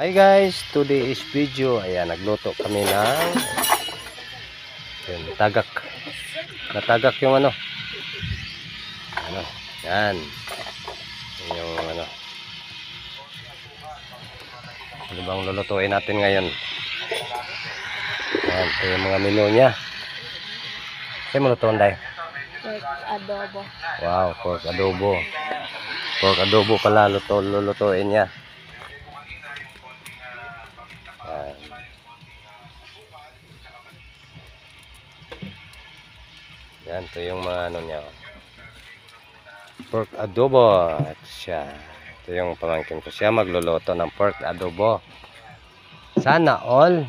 Hi guys, today is video. Ayan, nagluto kami ng tagak. Natagak yung ano. Yan. Yung ano. Ano bang lulutuin natin ngayon? Ayan, ito yung mga menu niya. Saan mo lutuin, Day? Pork adobo. Wow, pork adobo. Pork adobo pala lulutuin niya. Ayan. Yan, ito yung mga ano niya. Pork adobo. Ito yung pamangkin ko siya magluluto ng pork adobo. Sana all.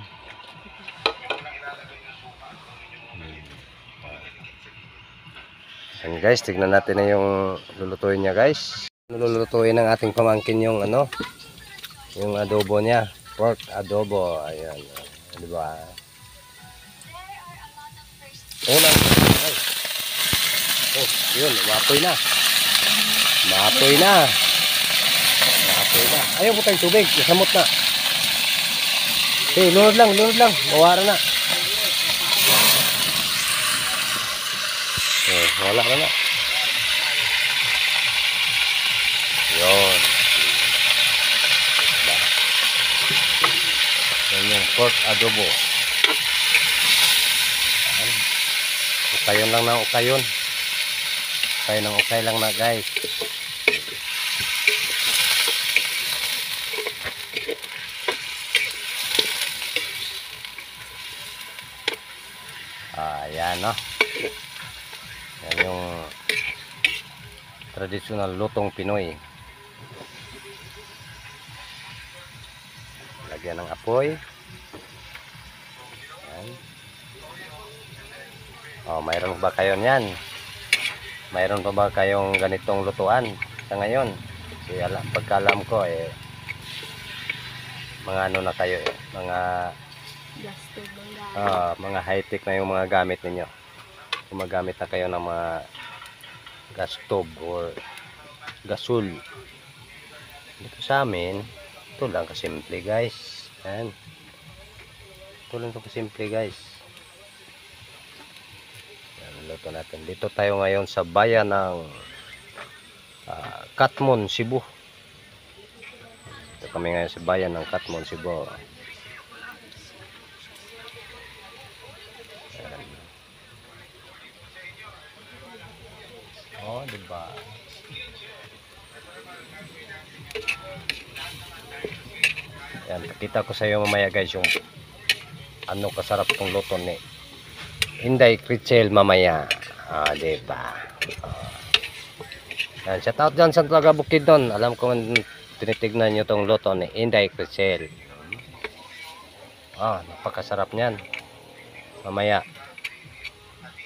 And guys, tignan natin na yung lulutuin niya guys. Lulutuin ng ating pamangkin yung ano, yung adobo niya. Pork adobo. Ayan. Diba? Unang guys. Oh, yun, umapoy na. Maapoy na. Maapoy na. Ayaw mo tayong tubig. Nasamot na. Okay, lunod lang. Mawara na. Okay, wala na. Yun. Yan yung pork adobo. Ukayon lang na ukayon. Ukay ng ukay lang na guys. Ayan, no? Yan yung traditional lutong Pinoy. Lagyan ng apoy. Yan. Oh, mayroon ba kayo niyan? Mayroon pa ba kayong ganitong lutuan sa ngayon? Kasi pagkalam ko mga ano na kayo mga high-tech na yung mga gamit ninyo. Gumagamit na kayo ng mga gas stove or gasol. Dito sa amin, ito lang kasimple guys. Yan. Ito lang kasimple guys. Luto natin. Dito tayo ngayon sa bayan ng Katmon, Cebu. Dito kami ngayon sa bayan ng Katmon, Cebu. Ayan. Oh, diba? Ayan, pakita ko sa iyo mamaya guys yung ano kasarap tong luto ni Inday Critchel mamaya. Diba? Yan, shout out dyan sa Talaga Bukidnon. Alam ko tinitignan nyo tong luto ni Inday Critchel. Napakasarap niyan. Mamaya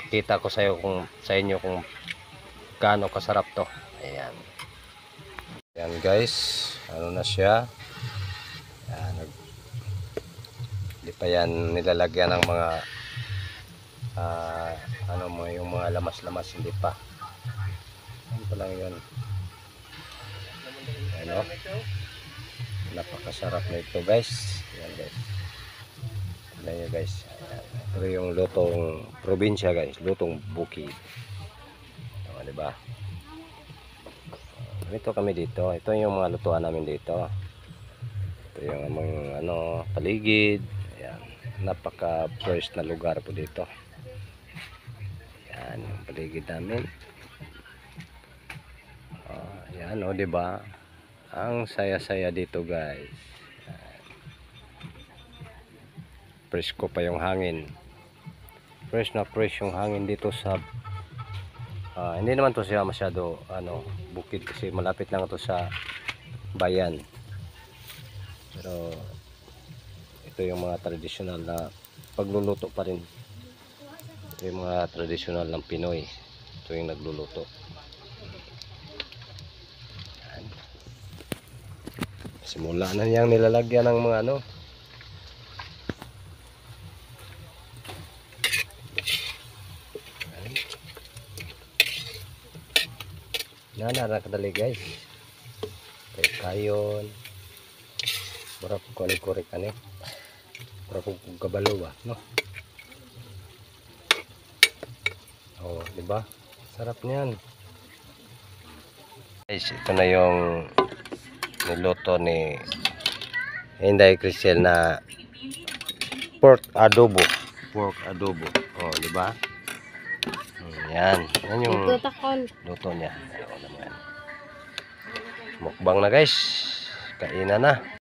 kita ko sa inyo kung gaano kasarap to. Ayan. Ayan guys, ano na siya. Ayan, hindi pa yan nilalagyan ng mga yung mga lamas-lamas, hindi pa. Ano pa lang yun. Ano? Napakasarap na ito guys. Ayan guys. Tignan nyo guys. Ito yung lutong probinsya guys. Lutong bukid. Diba? Ito kami dito. Ito yung mga lutuan namin dito. Ito yung mga paligid. Ayan. Napaka fresh na lugar po dito. Ayan yung paligid namin. Ayan diba? Ang saya-saya dito guys. Presko pa yung hangin. Fresh na fresh yung hangin dito sa hindi naman to siya masyado bukid kasi malapit lang to sa bayan. Pero ito yung mga traditional na pagluluto pa rin. Ito yung mga traditional ng Pinoy. Ito yung nagluluto. Ayan. Simula na niyang nilalagyan ng mga nakadali guys. Kayon. Mura ko korek ani. Mura ko kabalo ba, no? Oh, di ba? Sarap niyan. Guys, ito na yung niluto ni Inday Crisel na pork adobo. Pork adobo. Oh, di ba? Yan. Yan yung Ito takon. luto niya. Ayun naman. Mukbang na guys. Kainan na.